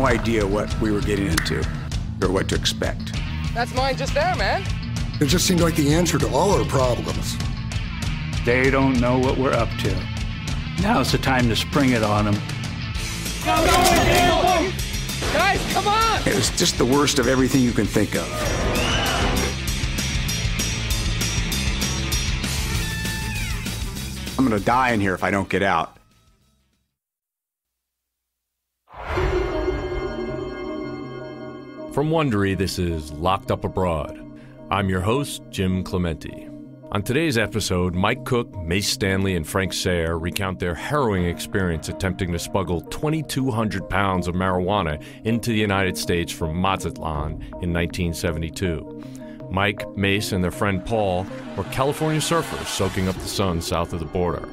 no idea what we were getting into or what to expect. That's mine just there, man. It just seemed like the answer to all our problems. They don't know what we're up to. Now's the time to spring it on them. Guys, come on! It was just the worst of everything you can think of. I'm gonna die in here if I don't get out. From Wondery, this is Locked Up Abroad. I'm your host, Jim Clemente. On today's episode, Mike Cook, Mace Stanley, and Frank Sayre recount their harrowing experience attempting to smuggle 2,200 pounds of marijuana into the United States from Mazatlan in 1972. Mike, Mace, and their friend Paul were California surfers soaking up the sun south of the border.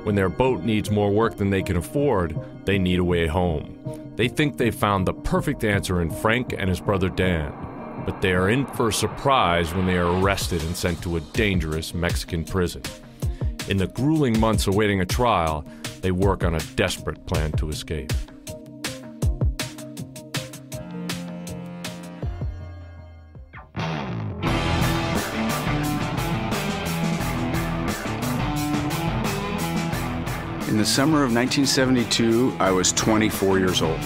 When their boat needs more work than they can afford, they need a way home. They think they found the perfect answer in Frank and his brother Dan. But they are in for a surprise when they are arrested and sent to a dangerous Mexican prison. In the grueling months awaiting a trial, they work on a desperate plan to escape. In the summer of 1972, I was 24 years old.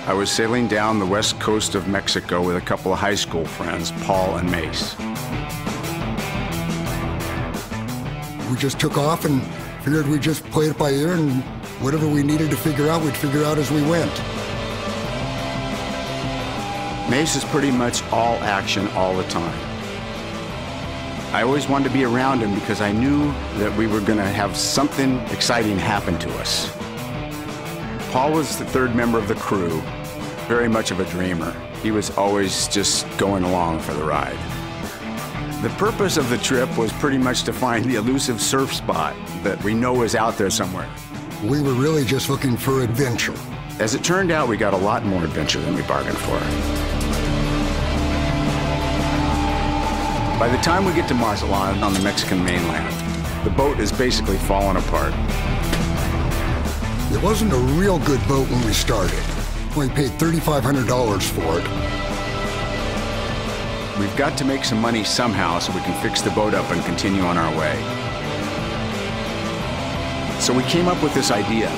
I was sailing down the west coast of Mexico with a couple of high school friends, Paul and Mace. We just took off and figured we'd just play it by ear, and whatever we needed to figure out, we'd figure out as we went. Mace is pretty much all action all the time. I always wanted to be around him because I knew that we were going to have something exciting happen to us. Paul was the third member of the crew, very much of a dreamer. He was always just going along for the ride. The purpose of the trip was pretty much to find the elusive surf spot that we know is out there somewhere. We were really just looking for adventure. As it turned out, we got a lot more adventure than we bargained for. By the time we get to Mazatlan on the Mexican mainland, the boat is basically falling apart. It wasn't a real good boat when we started. We paid $3,500 for it. We've got to make some money somehow so we can fix the boat up and continue on our way. So we came up with this idea.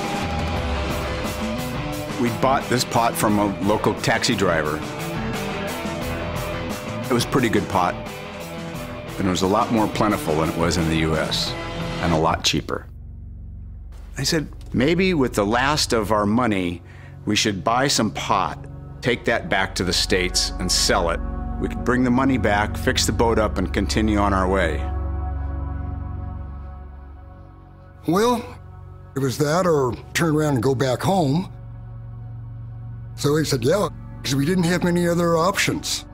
We bought this pot from a local taxi driver. It was pretty good pot, and it was a lot more plentiful than it was in the US, and a lot cheaper. I said, maybe with the last of our money, we should buy some pot, take that back to the States and sell it. We could bring the money back, fix the boat up, and continue on our way. Well, it was that or turn around and go back home. So he said, yeah, because we didn't have many other options.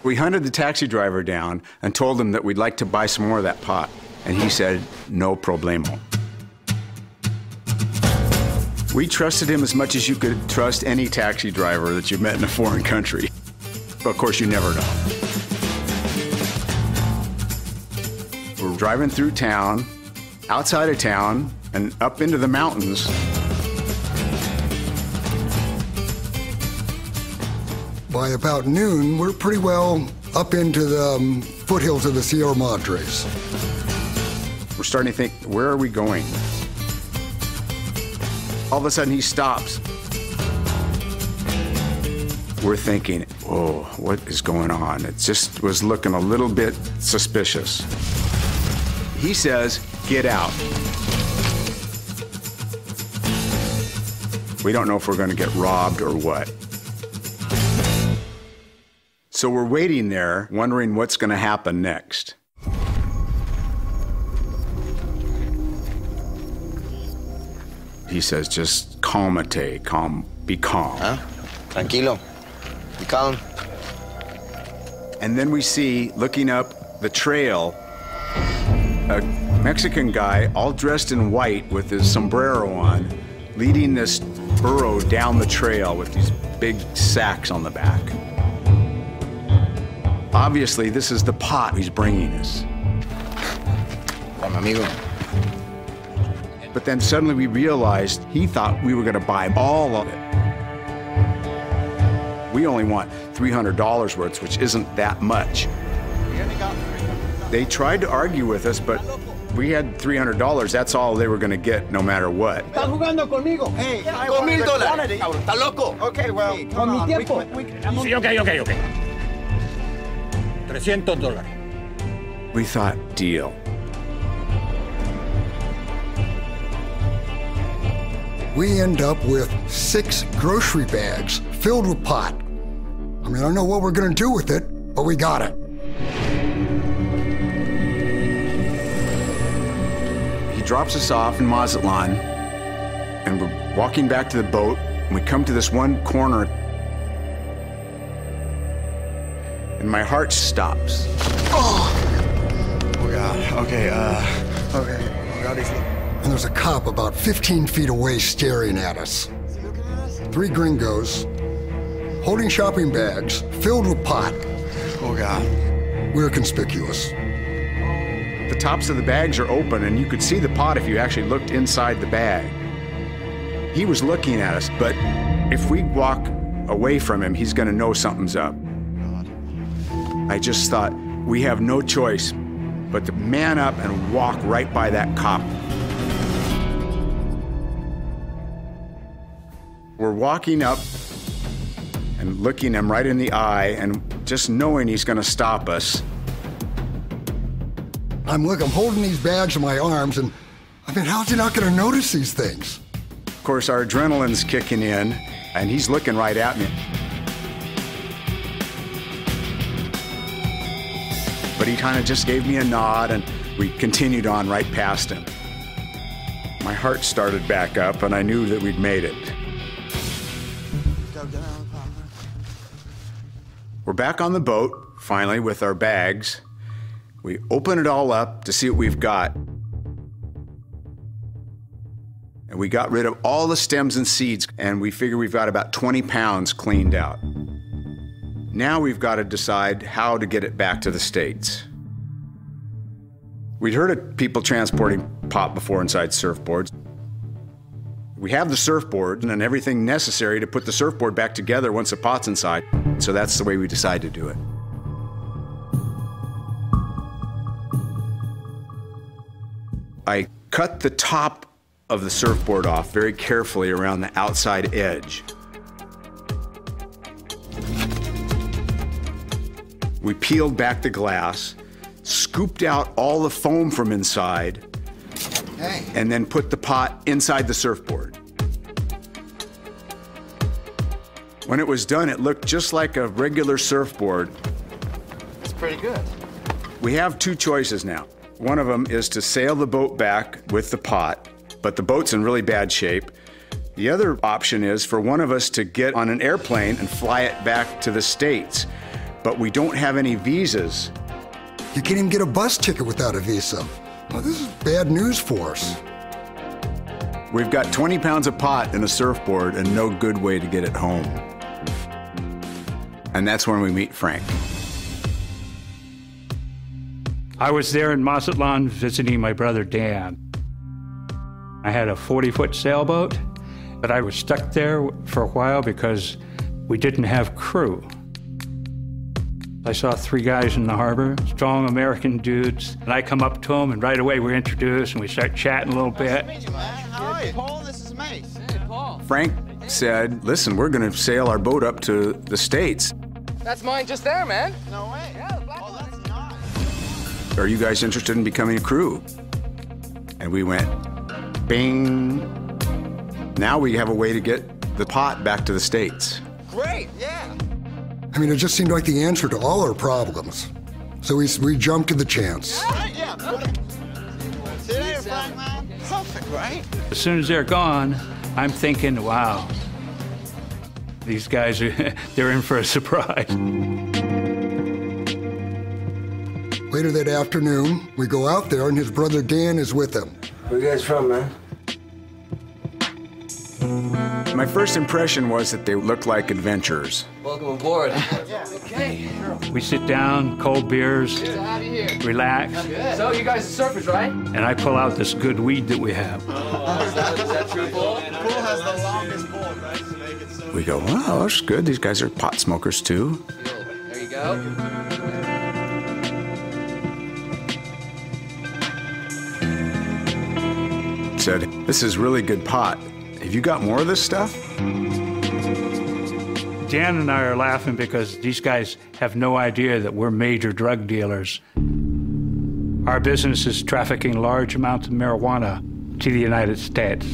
We hunted the taxi driver down and told him that we'd like to buy some more of that pot. And he said, no problemo. We trusted him as much as you could trust any taxi driver that you've met in a foreign country. But of course, you never know. We're driving through town, outside of town, and up into the mountains. By about noon, we're pretty well up into the foothills of the Sierra Madres. We're starting to think, where are we going? All of a sudden, he stops. We're thinking, oh, what is going on? It just was looking a little bit suspicious. He says, get out. We don't know if we're going to get robbed or what. So we're waiting there, wondering what's going to happen next. He says, just calmate, calm, be calm. Huh? Tranquilo, be calm. And then we see, looking up the trail, a Mexican guy all dressed in white with his sombrero on, leading this burro down the trail with these big sacks on the back. Obviously, this is the pot he's bringing us. Dame, amigo. But then suddenly we realized he thought we were going to buy all of it. We only want $300 worth, which isn't that much. They tried to argue with us, but we had $300. That's all they were going to get, no matter what. ¿Estás jugando conmigo? Hey, $2,000. ¿Estás loco? Okay, well, con mi tiempo. Sí, okay. $300. We thought, deal. We end up with 6 grocery bags filled with pot. I mean, I don't know what we're gonna do with it, but we got it. He drops us off in Mazatlan, and we're walking back to the boat, and we come to this one corner, and my heart stops. Oh, God. Okay, okay. And there's a cop about 15 feet away staring at us. 3 gringos, holding shopping bags filled with pot. Oh, God. We're conspicuous. The tops of the bags are open, and you could see the pot if you actually looked inside the bag. He was looking at us, but if we walk away from him, he's gonna know something's up. I just thought, we have no choice but to man up and walk right by that cop. We're walking up and looking him right in the eye and just knowing he's gonna stop us. I'm holding these bags in my arms, and I mean, how's he not gonna notice these things? Of course, our adrenaline's kicking in, and he's looking right at me. But he kind of just gave me a nod, and we continued on right past him. My heart started back up, and I knew that we'd made it. We're back on the boat, finally, with our bags. We open it all up to see what we've got. And we got rid of all the stems and seeds, and we figure we've got about 20 pounds cleaned out. Now we've got to decide how to get it back to the States. We'd heard of people transporting pot before inside surfboards. We have the surfboard and everything necessary to put the surfboard back together once the pot's inside, so that's the way we decided to do it. I cut the top of the surfboard off very carefully around the outside edge. We peeled back the glass, scooped out all the foam from inside, and then put the pot inside the surfboard. When it was done, it looked just like a regular surfboard. It's pretty good. We have 2 choices now. One of them is to sail the boat back with the pot, but the boat's in really bad shape. The other option is for one of us to get on an airplane and fly it back to the States, but we don't have any visas. You can't even get a bus ticket without a visa. Well, this is bad news for us. We've got 20 pounds of pot in a surfboard and no good way to get it home. And that's when we meet Frank. I was there in Mazatlan visiting my brother Dan. I had a 40-foot sailboat, but I was stuck there for a while because we didn't have crew. I saw 3 guys in the harbor, strong American dudes, and I come up to them, and right away we're introduced, and we start chatting a little bit. Nice to meet you, man. How are you? Paul, this is Mace. Hey, Paul. Frank said, listen, we're going to sail our boat up to the States. That's mine just there, man. No way. Yeah, the black Oh, one. that's nice. Are you guys interested in becoming a crew? And we went, bing. Now we have a way to get the pot back to the States. Great, yeah. I mean, it just seemed like the answer to all our problems. So we jumped at the chance. Right, yeah. See you later, Frank, man. Perfect, right? As soon as they're gone, I'm thinking, wow, these guys are, they're in for a surprise. Later that afternoon, we go out there and his brother Dan is with him. Where you guys from, man? My first impression was that they looked like adventurers. Welcome aboard. Okay. We sit down, cold beers, Good to have you here. relax, Good. So you guys are surfers, right? and I pull out this good weed that we have. Is that true, Paul? The pool has the longest board, right? To make it so We go, wow, that's good. These guys are pot smokers too. There you go. Said, this is really good pot. Have you got more of this stuff? Dan and I are laughing because these guys have no idea that we're major drug dealers. Our business is trafficking large amounts of marijuana to the United States.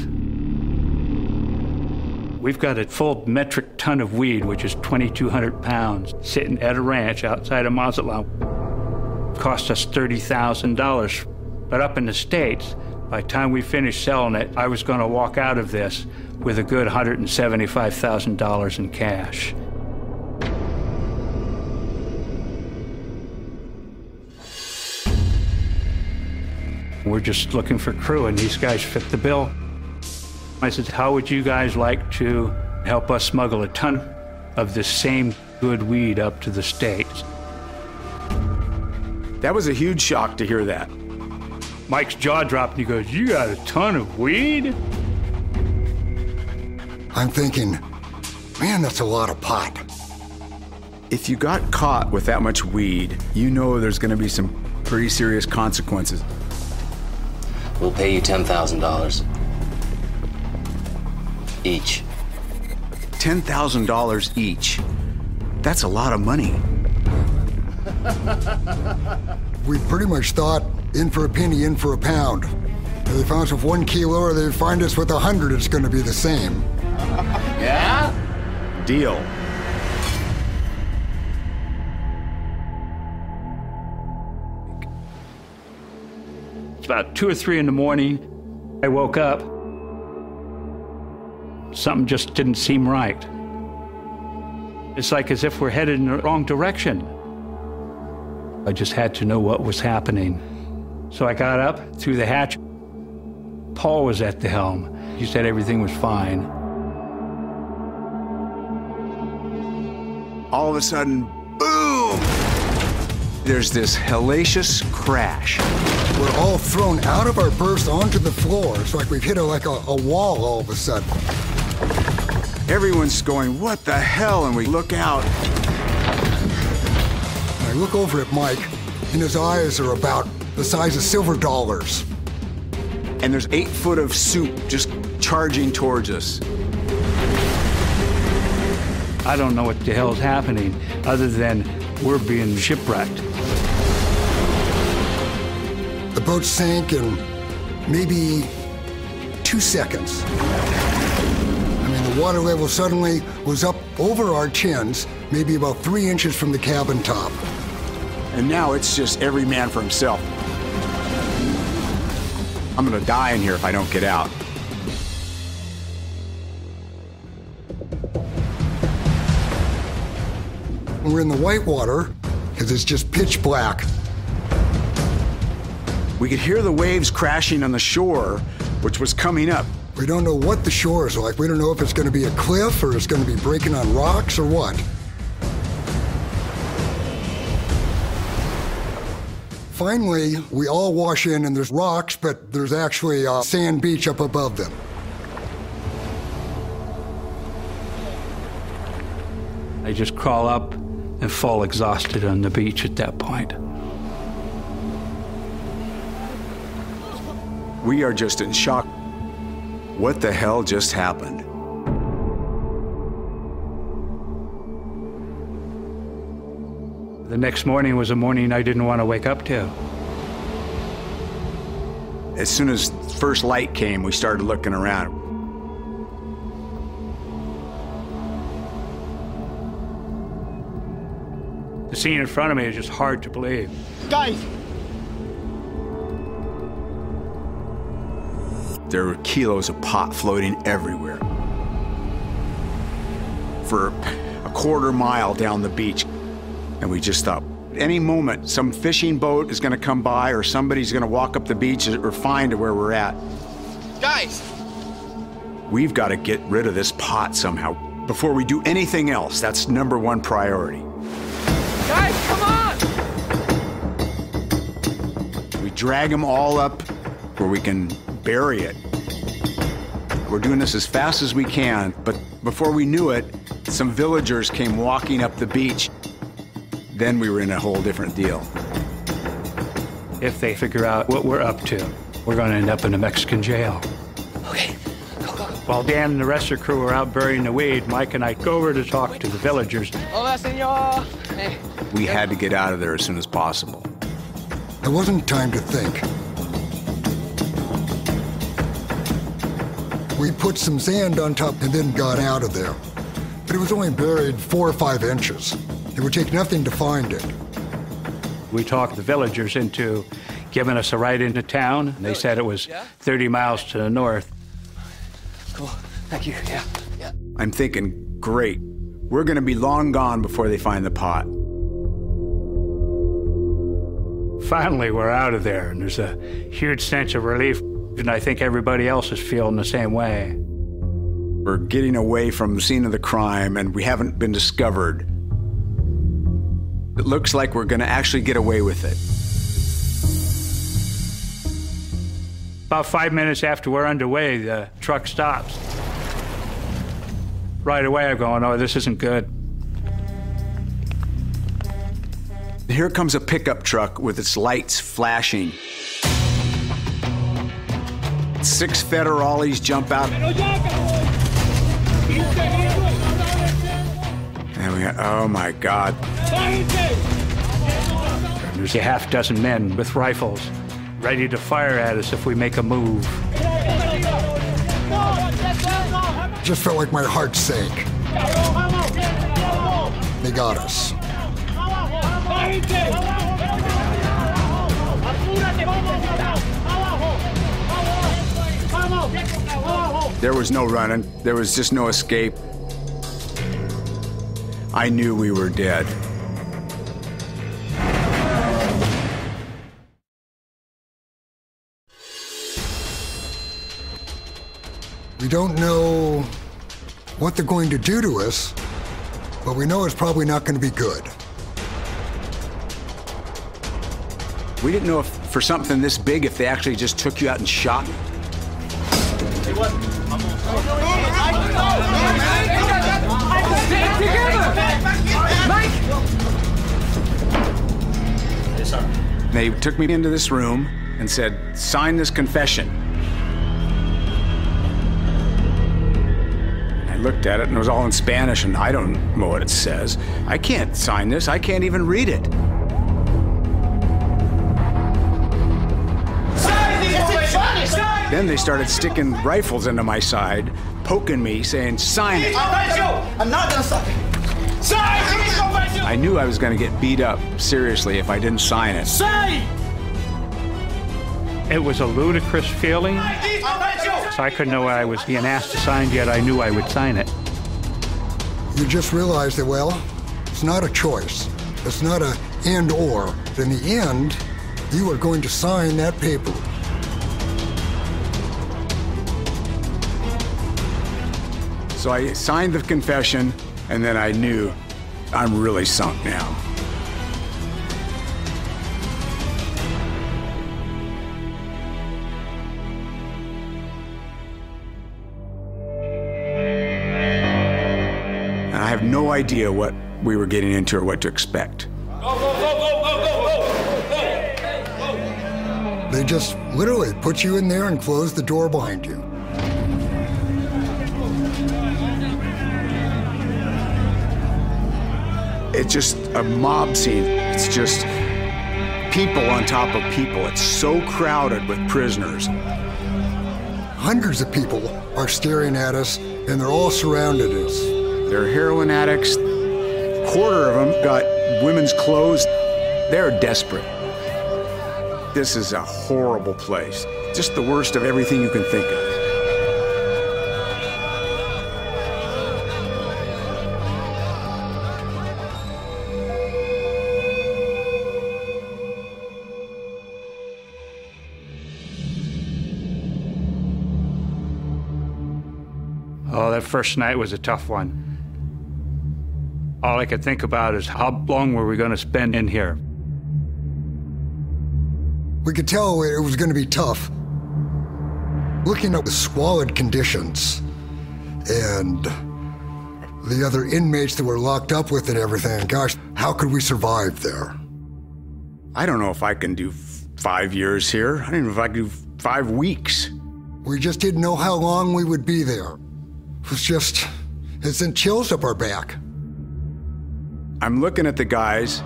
We've got a full metric ton of weed, which is 2,200 pounds, sitting at a ranch outside of Mazatlan. Cost us $30,000. But up in the States, by the time we finished selling it, I was going to walk out of this with a good $175,000 in cash. We're just looking for crew, and these guys fit the bill. I said, how would you guys like to help us smuggle a ton of this same good weed up to the States? That was a huge shock to hear that. Mike's jaw dropped, and he goes, you got a ton of weed? I'm thinking, man, that's a lot of pot. If you got caught with that much weed, you know there's going to be some pretty serious consequences. We'll pay you $10,000 each. $10,000 each. That's a lot of money. We pretty much thought, in for a penny, in for a pound. If they found us with 1 kilo or they find us with 100, it's going to be the same. Yeah? Deal. It's about 2 or 3 in the morning. I woke up. Something just didn't seem right. It's like as if we're headed in the wrong direction. I just had to know what was happening. So I got up through the hatch. Paul was at the helm. He said everything was fine. All of a sudden, boom! There's this hellacious crash. We're all thrown out of our berths onto the floor. It's like we've hit a wall all of a sudden. Everyone's going, what the hell? And we look out. I look over at Mike, and his eyes are about the size of silver dollars. And there's 8 foot of soup just charging towards us. I don't know what the hell's happening other than we're being shipwrecked. The boat sank in maybe 2 seconds. I mean, the water level suddenly was up over our chins, maybe about 3 inches from the cabin top. And now it's just every man for himself. I'm gonna die in here if I don't get out. We're in the whitewater because it's just pitch black. We could hear the waves crashing on the shore, which was coming up. We don't know what the shore is like. We don't know if it's going to be a cliff or it's going to be breaking on rocks or what. Finally, we all wash in and there's rocks, but there's actually a sand beach up above them. I just crawl up and fall exhausted on the beach at that point. We are just in shock. What the hell just happened? The next morning was a morning I didn't want to wake up to. As soon as first light came, we started looking around. The scene in front of me is just hard to believe. Guys! There were kilos of pot floating everywhere. For a quarter mile down the beach. And we just thought, any moment, some fishing boat is gonna come by or somebody's gonna walk up the beach or find where we're at. Guys! We've got to get rid of this pot somehow. Before we do anything else, that's #1 priority. Guys, come on! We drag them all up where we can bury it. We're doing this as fast as we can, but before we knew it, some villagers came walking up the beach. Then we were in a whole different deal. If they figure out what we're up to, we're going to end up in a Mexican jail. Okay, go, go, go. While Dan and the rest of the crew are out burying the weed, Mike and I go over to talk to the villagers. Hola, senor. Hey. We had to get out of there as soon as possible. There wasn't time to think. We put some sand on top and then got out of there. But it was only buried 4 or 5 inches. It would take nothing to find it. We talked the villagers into giving us a ride into town. They said it was 30 miles to the north. Cool, thank you, yeah. I'm thinking, great. We're going to be long gone before they find the pot. Finally, we're out of there, and there's a huge sense of relief, and I think everybody else is feeling the same way. We're getting away from the scene of the crime, and we haven't been discovered. It looks like we're going to actually get away with it. About 5 minutes after we're underway, the truck stops. Right away, I'm going, oh, this isn't good. Here comes a pickup truck with its lights flashing. 6 federales jump out. And we got, oh my God. There's a half dozen men with rifles ready to fire at us if we make a move. Just felt like my heart sank. They got us. There was no running. There was just no escape. I knew we were dead. We don't know what they're going to do to us, but we know it's probably not going to be good. We didn't know if for something this big, if they actually just took you out and shot you. Stay together! Mike! They took me into this room and said, sign this confession. I looked at it and it was all in Spanish, and I don't know what it says. I can't sign this. I can't even read it. Then they started sticking rifles into my side, poking me, saying, sign it. I'm not gonna stop it. I knew I was going to get beat up seriously if I didn't sign it. It was a ludicrous feeling. So I couldn't know why I was being asked to sign, yet I knew I would sign it. You just realize that, well, it's not a choice. It's not a and or. In the end, you are going to sign that paper. So I signed the confession, and then I knew I'm really sunk now. And I have no idea what we were getting into or what to expect. They just literally put you in there and close the door behind you. It's just a mob scene. It's just people on top of people. It's so crowded with prisoners. Hundreds of people are staring at us, and they're all surrounded us. They're heroin addicts. A quarter of them got women's clothes. They're desperate. This is a horrible place. Just the worst of everything you can think of. Oh, that first night was a tough one. All I could think about is how long were we going to spend in here? We could tell it was going to be tough. Looking at the squalid conditions and the other inmates that were locked up with and everything, gosh, how could we survive there? I don't know if I can do 5 years here. I don't even know if I can do 5 weeks. We just didn't know how long we would be there. It sent chills up our back. I'm looking at the guys,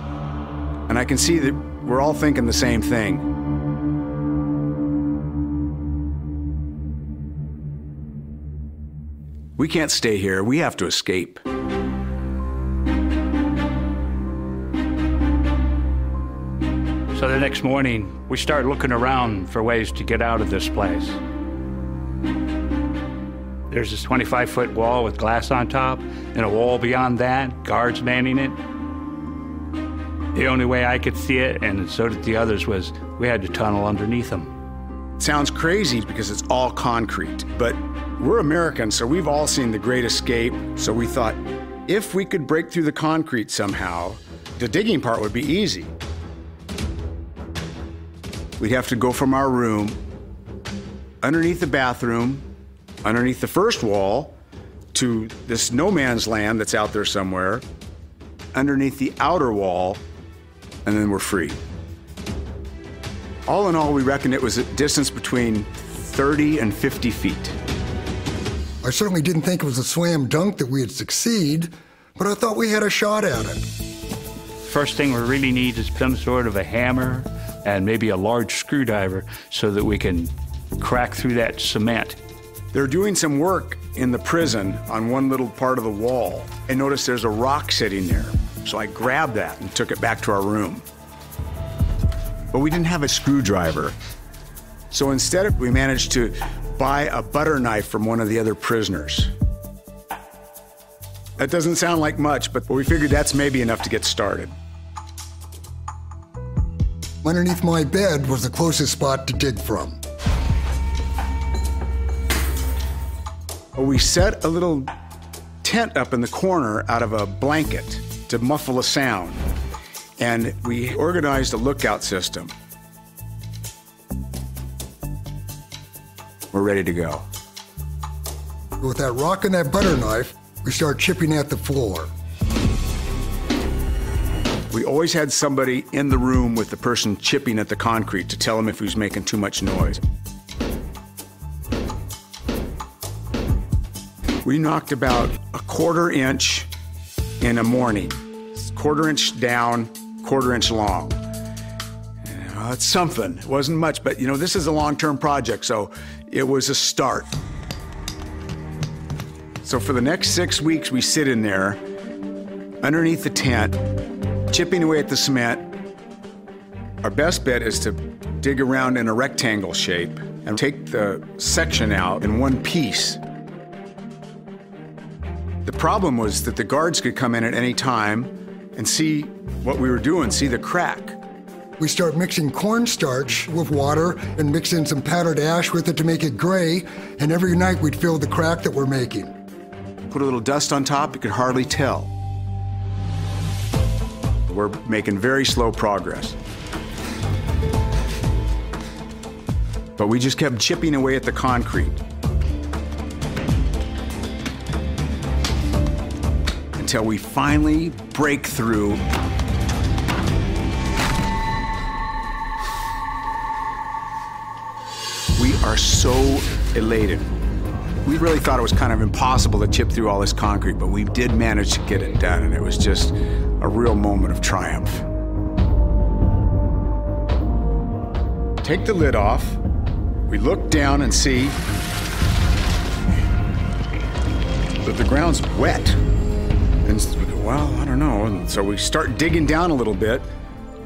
and I can see that we're all thinking the same thing. We can't stay here. We have to escape. So the next morning, we started looking around for ways to get out of this place. There's this 25-foot wall with glass on top, and a wall beyond that, guards manning it. The only way I could see it, and so did the others, was we had to tunnel underneath them. It sounds crazy because it's all concrete, but we're Americans, so we've all seen The Great Escape. So we thought, if we could break through the concrete somehow, the digging part would be easy. We'd have to go from our room, underneath the bathroom, underneath the first wall, to this no man's land that's out there somewhere, underneath the outer wall, and then we're free. All in all, we reckoned it was a distance between 30 and 50 feet. I certainly didn't think it was a slam dunk that we'd succeed, but I thought we had a shot at it. First thing we really need is some sort of a hammer and maybe a large screwdriver so that we can crack through that cement. They're doing some work in the prison on one little part of the wall. I noticed there's a rock sitting there, so I grabbed that and took it back to our room. But we didn't have a screwdriver. So instead, we managed to buy a butter knife from one of the other prisoners. That doesn't sound like much, but we figured that's maybe enough to get started. Underneath my bed was the closest spot to dig from. We set a little tent up in the corner out of a blanket to muffle a sound, and we organized a lookout system. We're ready to go. With that rock and that butter knife, we start chipping at the floor. We always had somebody in the room with the person chipping at the concrete to tell him if he was making too much noise. We knocked about a 1/4 inch in a morning. 1/4 inch down, 1/4 inch long. It's something. It wasn't much, but this is a long-term project, so it was a start. So for the next 6 weeks, we sit in there, underneath the tent, chipping away at the cement. Our best bet is to dig around in a rectangle shape and take the section out in one piece. The problem was that the guards could come in at any time and see what we were doing, see the crack. We start mixing cornstarch with water and mix in some powdered ash with it to make it gray, and every night we'd fill the crack that we're making. Put a little dust on top, you could hardly tell. We're making very slow progress. But we just kept chipping away at the concrete until we finally break through. We are so elated. We really thought it was kind of impossible to chip through all this concrete, but we did manage to get it done, and it was just a real moment of triumph. Take the lid off. We look down and see that the ground's wet. And we go, well, I don't know. And so we start digging down a little bit,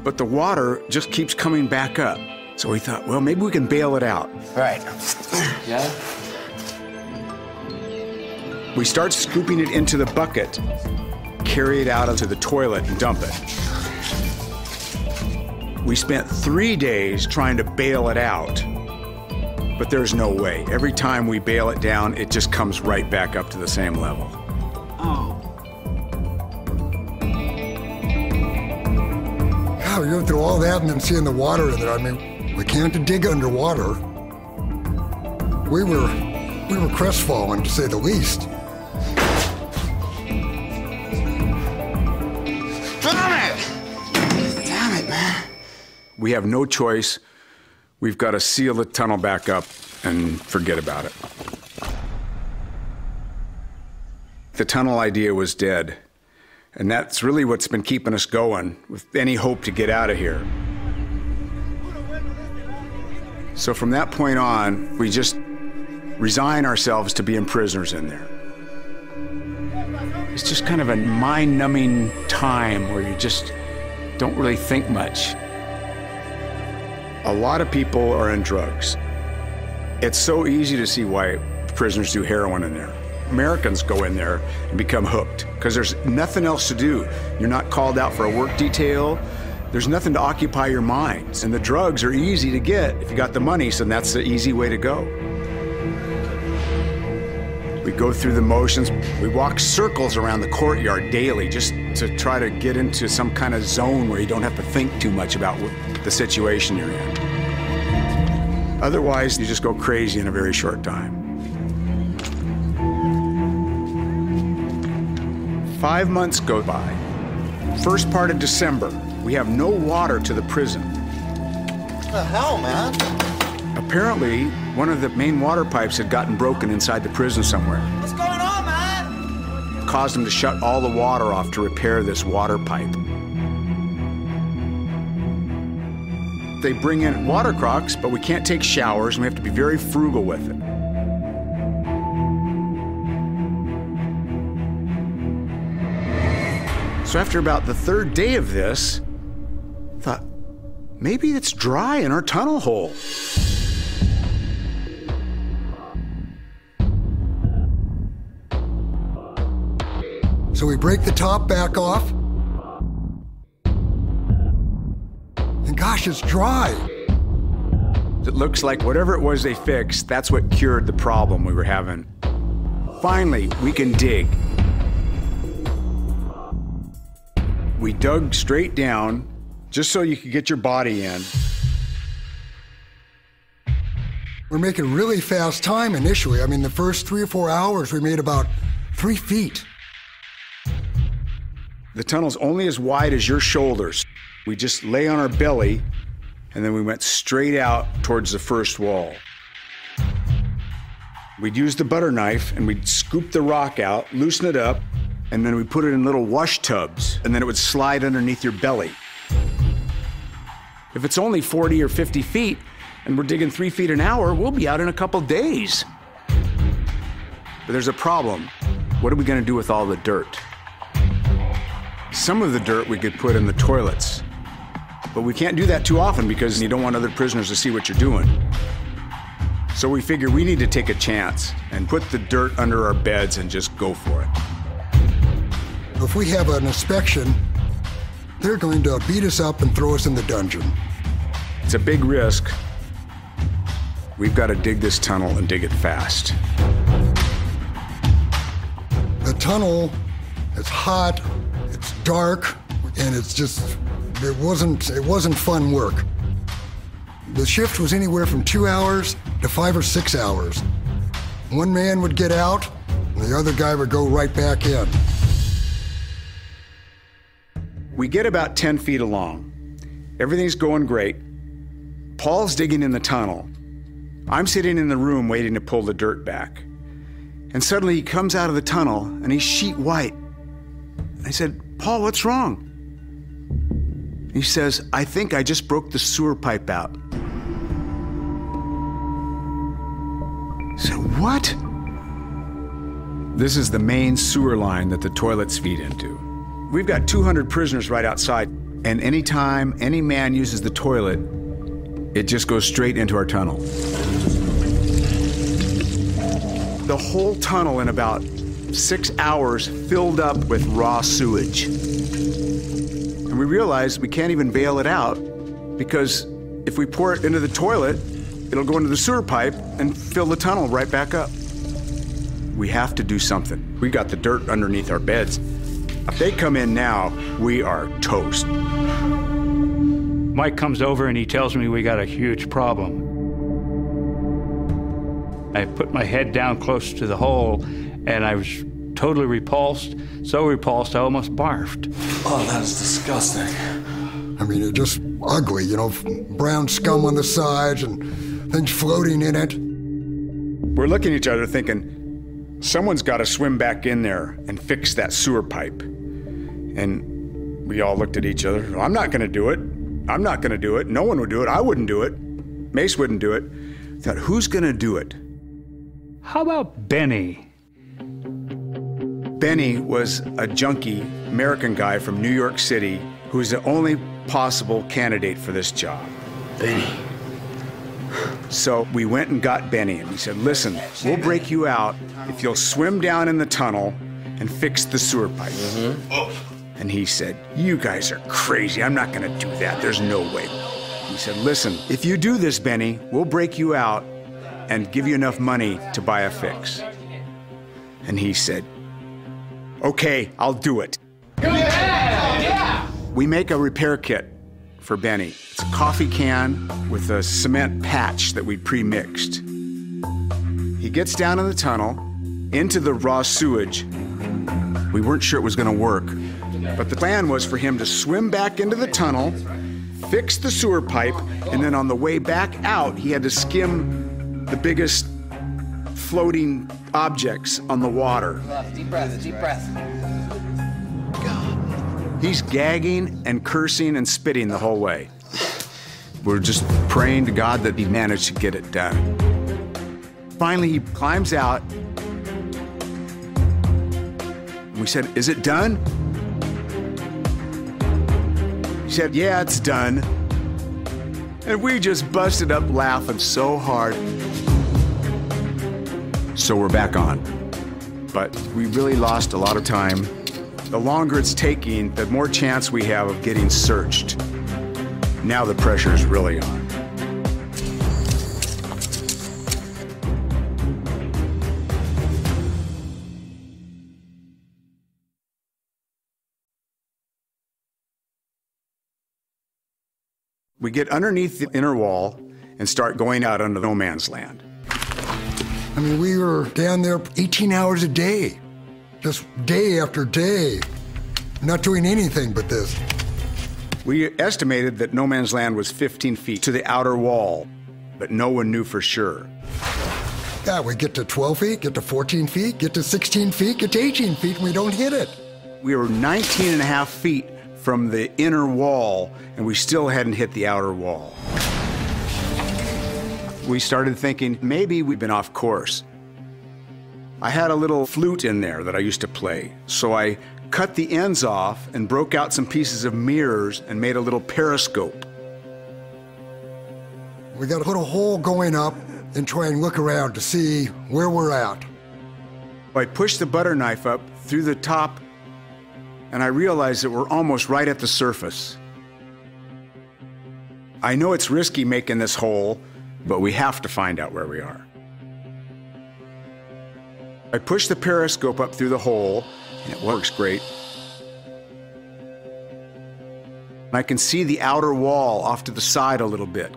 but the water just keeps coming back up. So we thought, well, maybe we can bail it out. Right. Yeah? We start scooping it into the bucket, carry it out onto the toilet and dump it. We spent 3 days trying to bail it out. But there's no way. Every time we bail it down, it just comes right back up to the same level. Oh. Yeah, we go through all that and then seeing the water in there. I mean, we can't dig underwater. We were crestfallen, to say the least. Damn it, man. We have no choice. We've got to seal the tunnel back up and forget about it. The tunnel idea was dead, and that's really what's been keeping us going with any hope to get out of here. So from that point on, we just resign ourselves to being prisoners in there. It's just kind of a mind-numbing time where you just don't really think much. A lot of people are in drugs. It's so easy to see why prisoners do heroin in there. Americans go in there and become hooked because there's nothing else to do. You're not called out for a work detail. There's nothing to occupy your minds. And the drugs are easy to get if you got the money, so that's the easy way to go. We go through the motions. We walk circles around the courtyard daily just to try to get into some kind of zone where you don't have to think too much about the situation you're in. Otherwise, you just go crazy in a very short time. 5 months go by. First part of December, we have no water to the prison. What the hell, man? Apparently, one of the main water pipes had gotten broken inside the prison somewhere. What's going on, man? It caused them to shut all the water off to repair this water pipe. They bring in water crocks, but we can't take showers, and we have to be very frugal with it. So after about the third day of this, I thought, maybe it's dry in our tunnel hole. So we break the top back off. And gosh, it's dry. It looks like whatever it was they fixed, that's what cured the problem we were having. Finally, we can dig. We dug straight down, just so you could get your body in. We're making really fast time initially. I mean, the first 3 or 4 hours, we made about 3 feet. The tunnel's only as wide as your shoulders. We just lay on our belly, and then we went straight out towards the first wall. We'd use the butter knife, and we'd scoop the rock out, loosen it up, and then we put it in little wash tubs, and then it would slide underneath your belly. If it's only 40 or 50 feet, and we're digging 3 feet an hour, we'll be out in a couple days. But there's a problem. What are we gonna do with all the dirt? Some of the dirt we could put in the toilets, but we can't do that too often because you don't want other prisoners to see what you're doing. So we figure we need to take a chance and put the dirt under our beds and just go for it. If we have an inspection, they're going to beat us up and throw us in the dungeon. It's a big risk. We've got to dig this tunnel and dig it fast. The tunnel, it's hot, it's dark, and it's just, it wasn't fun work. The shift was anywhere from 2 hours to 5 or 6 hours. One man would get out, and the other guy would go right back in. We get about 10 feet along. Everything's going great. Paul's digging in the tunnel. I'm sitting in the room waiting to pull the dirt back. And suddenly he comes out of the tunnel and he's sheet white. I said, "Paul, what's wrong?" He says, "I think I just broke the sewer pipe out." I said, "What?" This is the main sewer line that the toilets feed into. We've got 200 prisoners right outside, and anytime any man uses the toilet, it just goes straight into our tunnel. The whole tunnel in about 6 hours filled up with raw sewage. And we realized we can't even bail it out because if we pour it into the toilet, it'll go into the sewer pipe and fill the tunnel right back up. We have to do something. We got the dirt underneath our beds. If they come in now, we are toast. Mike comes over and he tells me we got a huge problem. I put my head down close to the hole and I was totally repulsed, so repulsed I almost barfed. Oh, that is disgusting. I mean, it's just ugly, you know, brown scum on the sides and things floating in it. We're looking at each other thinking, someone's got to swim back in there and fix that sewer pipe. And we all looked at each other. I'm not going to do it. I'm not going to do it. No one would do it. I wouldn't do it. Mace wouldn't do it. I thought, who's going to do it? How about Benny? Benny was a junkie American guy from New York City who was the only possible candidate for this job. Benny. So we went and got Benny and we said, listen, we'll break you out if you'll swim down in the tunnel and fix the sewer pipe. And he said, you guys are crazy. I'm not going to do that. There's no way. He said, listen, if you do this, Benny, we'll break you out and give you enough money to buy a fix. And he said, okay, I'll do it. Yeah. We make a repair kit for Benny. It's a coffee can with a cement patch that we pre-mixed. He gets down in the tunnel, into the raw sewage. We weren't sure it was going to work, but the plan was for him to swim back into the tunnel, fix the sewer pipe, and then on the way back out, he had to skim the biggest floating objects on the water. Deep breath, deep breath. He's gagging and cursing and spitting the whole way. We're just praying to God that he managed to get it done. Finally, he climbs out. And we said, is it done? He said, yeah, it's done. And we just busted up laughing so hard. So we're back on. But we really lost a lot of time. The longer it's taking, the more chance we have of getting searched. Now the pressure is really on. We get underneath the inner wall and start going out onto no man's land. I mean, we were down there 18 hours a day, just day after day, not doing anything but this. We estimated that no man's land was 15 feet to the outer wall, but no one knew for sure. Yeah, we get to 12 feet, get to 14 feet, get to 16 feet, get to 18 feet, and we don't hit it. We were 19 and a half feet from the inner wall, and we still hadn't hit the outer wall. We started thinking, maybe we've been off course. I had a little flute in there that I used to play, so I cut the ends off and broke out some pieces of mirrors and made a little periscope. We got to put a hole going up and try and look around to see where we're at. I pushed the butter knife up through the top, and I realized that we're almost right at the surface. I know it's risky making this hole, but we have to find out where we are. I push the periscope up through the hole, and it works great. I can see the outer wall off to the side a little bit.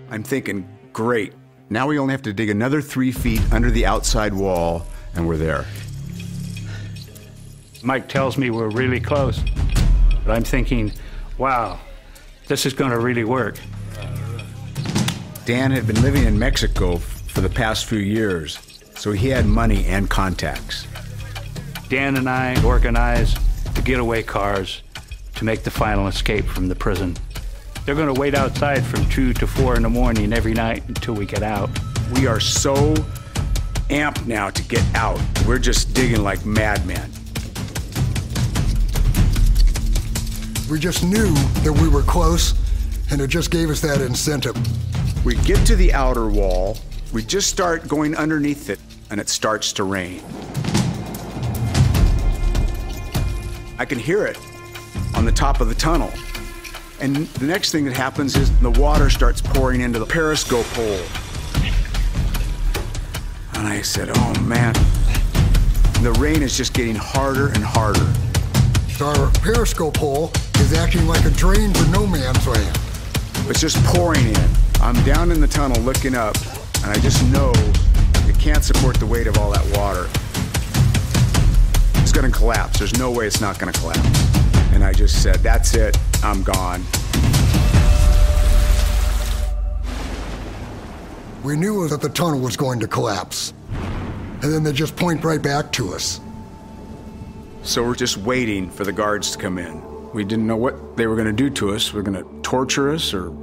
I'm thinking, great. Now we only have to dig another 3 feet under the outside wall, and we're there. Mike tells me we're really close, but I'm thinking, wow, this is going to really work. Dan had been living in Mexico for the past few years, so he had money and contacts. Dan and I organized the getaway cars to make the final escape from the prison. They're going to wait outside from 2 to 4 in the morning every night until we get out. We are so amped now to get out. We're just digging like madmen. We just knew that we were close, and it just gave us that incentive. We get to the outer wall, we just start going underneath it, and it starts to rain. I can hear it on the top of the tunnel. And the next thing that happens is the water starts pouring into the periscope hole. And I said, oh man, the rain is just getting harder and harder. Our periscope hole is acting like a drain for no man's land. It's just pouring in. I'm down in the tunnel looking up, and I just know it can't support the weight of all that water. It's gonna collapse. There's no way it's not gonna collapse. And I just said, that's it, I'm gone. We knew that the tunnel was going to collapse. And then they just point right back to us. So we're just waiting for the guards to come in. We didn't know what they were gonna do to us. We're gonna torture us or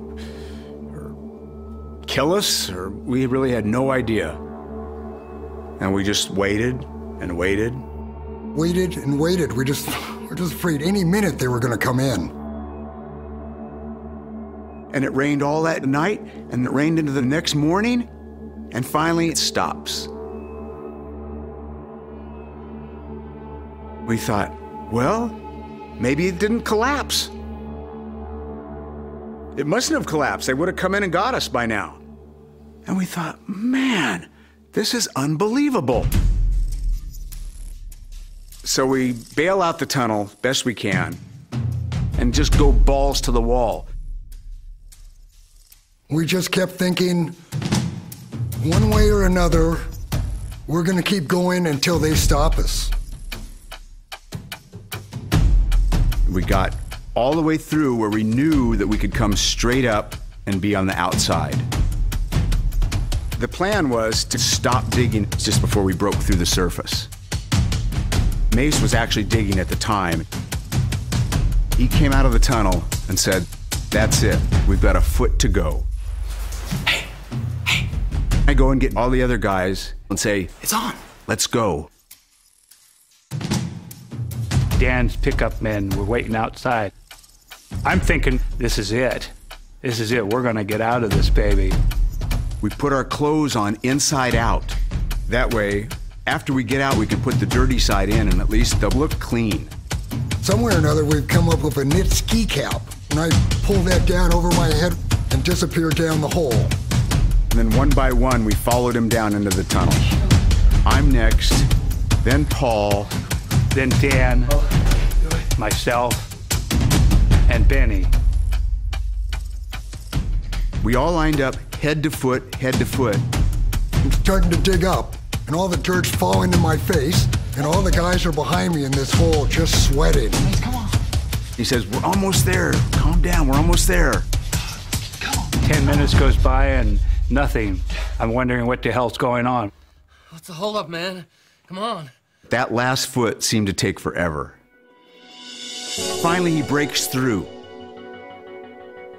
kill us, or we really had no idea. And we just waited and waited. Waited and waited. We're just afraid any minute they were gonna come in. And it rained all that night, and it rained into the next morning, and finally it stops. We thought, well, maybe it didn't collapse. It mustn't have collapsed. They would have come in and got us by now. And we thought, man, this is unbelievable. So we bail out the tunnel best we can and just go balls to the wall. We just kept thinking, one way or another, we're gonna keep going until they stop us. We got all the way through where we knew that we could come straight up and be on the outside. The plan was to stop digging just before we broke through the surface. Mace was actually digging at the time. He came out of the tunnel and said, that's it, we've got a foot to go. Hey. I go and get all the other guys and say, it's on, let's go. Dan's pickup men were waiting outside. I'm thinking, this is it. This is it. We're gonna get out of this, baby. We put our clothes on inside out. That way, after we get out, we can put the dirty side in and at least they'll look clean. Somewhere or another, we've come up with a knit ski cap, and I pull that down over my head and disappear down the hole. And then one by one, we followed him down into the tunnel. I'm next, then Paul, Then Dan, myself, and Benny. We all lined up head to foot, head to foot. I'm starting to dig up, and all the dirt's falling in my face, and all the guys are behind me in this hole just sweating. Come on. He says, we're almost there. Calm down, we're almost there. Come on. 10 minutes goes by and nothing. I'm wondering what the hell's going on. What's the holdup, man? Come on. That last foot seemed to take forever. Finally, he breaks through.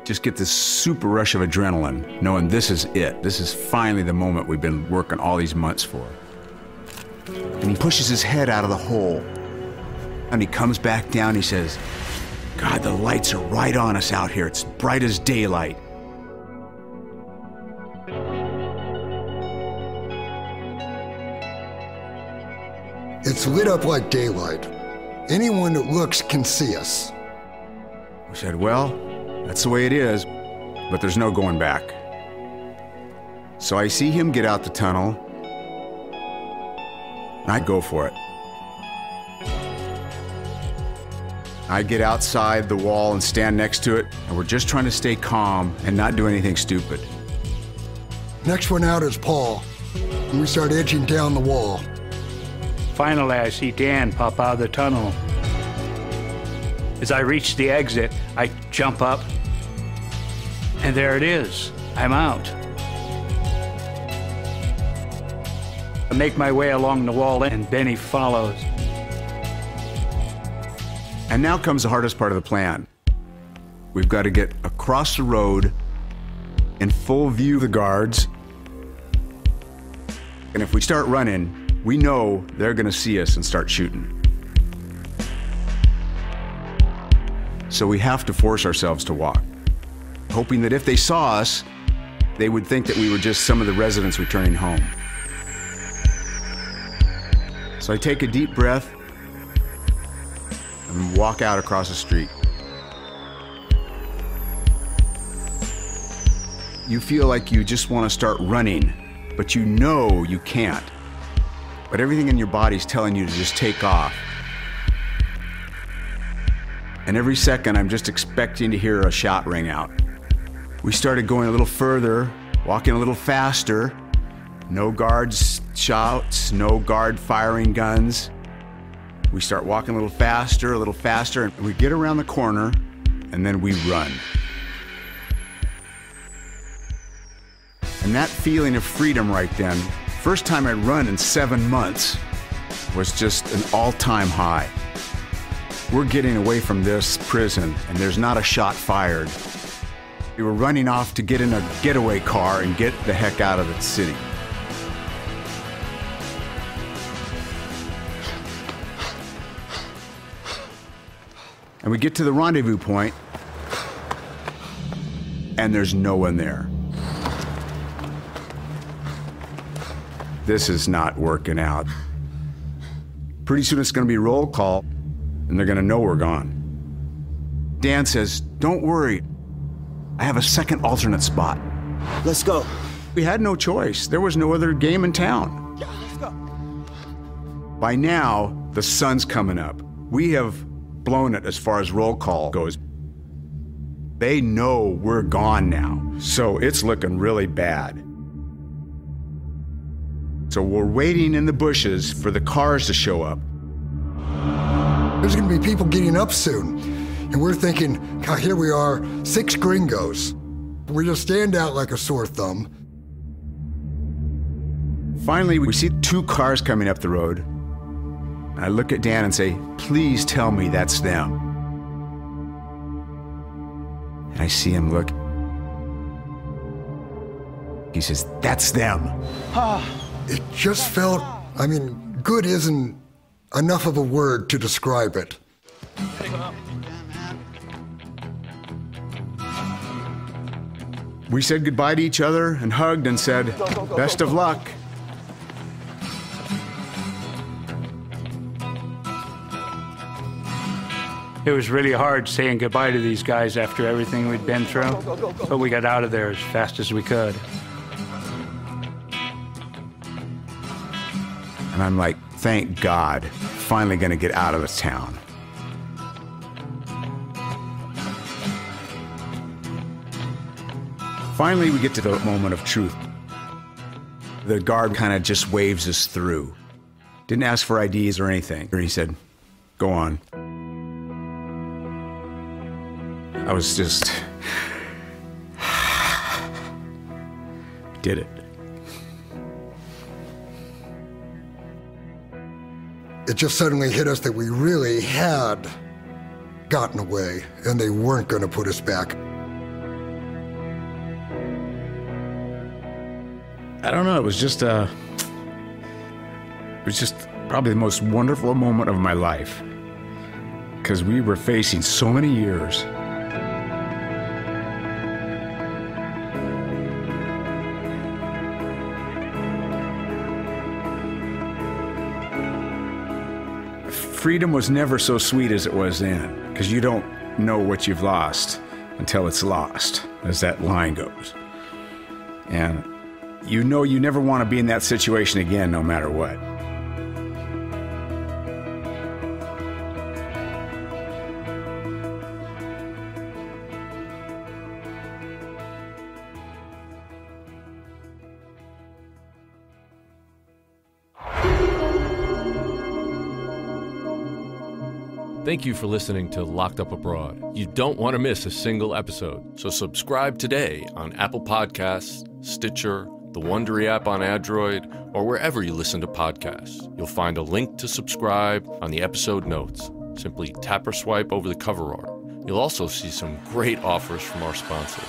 Just get this super rush of adrenaline, knowing this is it. This is finally the moment we've been working all these months for. And he pushes his head out of the hole. And he comes back down, he says, God, the lights are right on us out here. It's bright as daylight. It's lit up like daylight. Anyone that looks can see us. We said, well, that's the way it is, but there's no going back. So I see him get out the tunnel, and I go for it. I get outside the wall and stand next to it, and we're just trying to stay calm and not do anything stupid. Next one out is Paul, and we start edging down the wall. Finally, I see Dan pop out of the tunnel. As I reach the exit, I jump up, and there it is. I'm out. I make my way along the wall, and Benny follows. And now comes the hardest part of the plan. We've got to get across the road in full view of the guards. And if we start running, we know they're gonna see us and start shooting. So we have to force ourselves to walk, hoping that if they saw us, they would think that we were just some of the residents returning home. So I take a deep breath and walk out across the street. You feel like you just want to start running, but you know you can't. But everything in your body's telling you to just take off. And every second, I'm just expecting to hear a shot ring out. We started going a little further, walking a little faster. No guards shouts, no guard firing guns. We start walking a little faster, and we get around the corner, and then we run. And that feeling of freedom right then, first time I'd run in 7 months, was just an all-time high. We're getting away from this prison, and there's not a shot fired. We were running off to get in a getaway car and get the heck out of the city. And we get to the rendezvous point, and there's no one there. This is not working out. Pretty soon it's gonna be roll call, and they're gonna know we're gone. Dan says, "Don't worry, I have a second alternate spot." Let's go. We had no choice. There was no other game in town. Yeah, let's go. By now, the sun's coming up. We have blown it as far as roll call goes. They know we're gone now, so it's looking really bad. So we're waiting in the bushes for the cars to show up. There's gonna be people getting up soon. And we're thinking, God, here we are, 6 gringos. We just stand out like a sore thumb. Finally, we see 2 cars coming up the road. I look at Dan and say, "Please tell me that's them." And I see him look. He says, "That's them." It just felt, good isn't enough of a word to describe it. We said goodbye to each other and hugged and said, "Best of luck." It was really hard saying goodbye to these guys after everything we'd been through, but we got out of there as fast as we could. And I'm like, thank God, finally gonna get out of this town. Finally, we get to the moment of truth. The guard kind of just waves us through. Didn't ask for IDs or anything. He said, "Go on." I was just... did it. It just suddenly hit us that we really had gotten away and they weren't gonna put us back. I don't know, it was just probably the most wonderful moment of my life. Because we were facing so many years. Freedom was never so sweet as it was then, because you don't know what you've lost until it's lost, as that line goes. And you know you never want to be in that situation again, no matter what. Thank you for listening to Locked Up Abroad. You don't want to miss a single episode, so subscribe today on Apple Podcasts, Stitcher, the Wondery app on Android, or wherever you listen to podcasts. You'll find a link to subscribe on the episode notes. Simply tap or swipe over the cover art. You'll also see some great offers from our sponsors.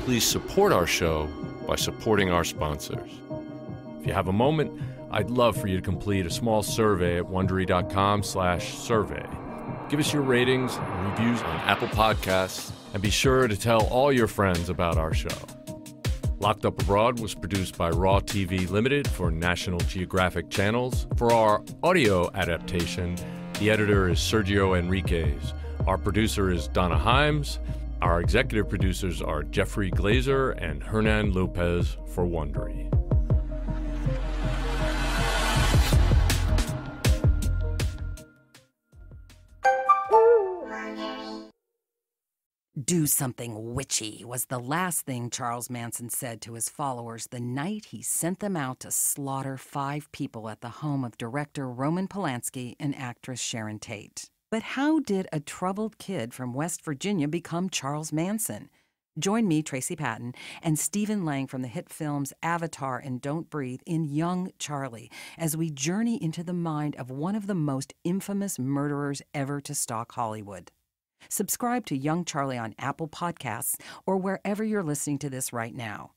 Please support our show by supporting our sponsors. If you have a moment, I'd love for you to complete a small survey at Wondery.com/survey. Give us your ratings and reviews on Apple Podcasts, and be sure to tell all your friends about our show. Locked Up Abroad was produced by Raw TV Limited for National Geographic Channels. For our audio adaptation, the editor is Sergio Enriquez. Our producer is Donna Himes. Our executive producers are Jeffrey Glazer and Hernan Lopez for Wondery. Do something witchy was the last thing Charles Manson said to his followers the night he sent them out to slaughter 5 people at the home of director Roman Polanski and actress Sharon Tate. But how did a troubled kid from West Virginia become Charles Manson? Join me, Tracy Patton, and Stephen Lang from the hit films Avatar and Don't Breathe in Young Charlie as we journey into the mind of one of the most infamous murderers ever to stalk Hollywood. Subscribe to Young Charlie on Apple Podcasts or wherever you're listening to this right now.